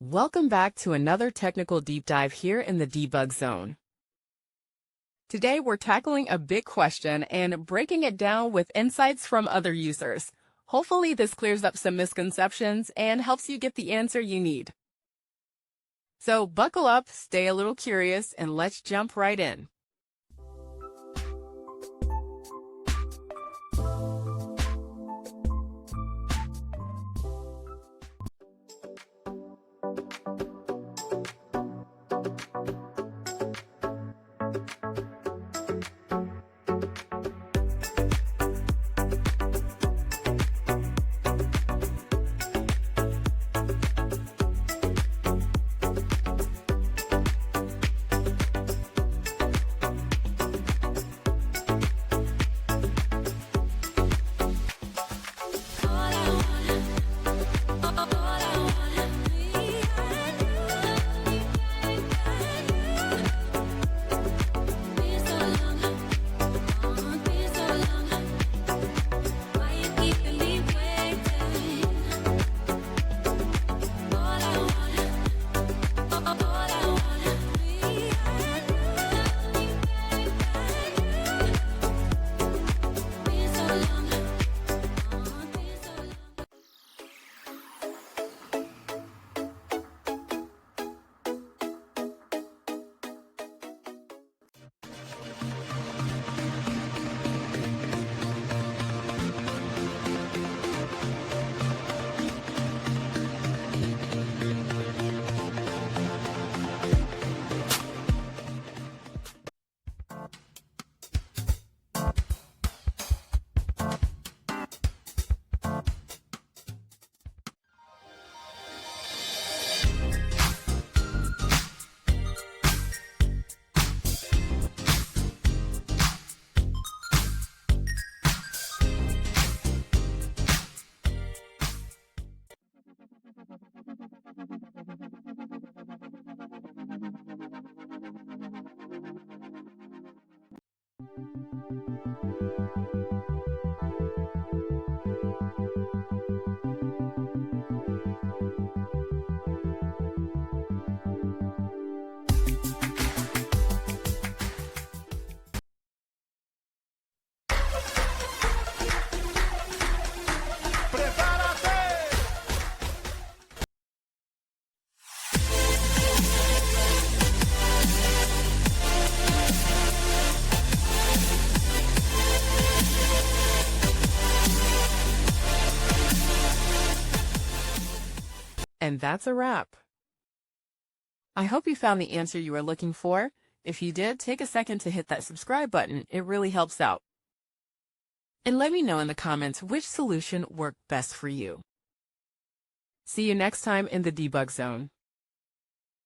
Welcome back to another technical deep dive here in the debug zone. Today we're tackling a big question and breaking it down with insights from other users. Hopefully this clears up some misconceptions and helps you get the answer you need. So buckle up, stay a little curious, and let's jump right in. And that's a wrap. I hope you found the answer you were looking for. If you did, take a second to hit that subscribe button. It really helps out. And let me know in the comments which solution worked best for you. See you next time in the debug zone.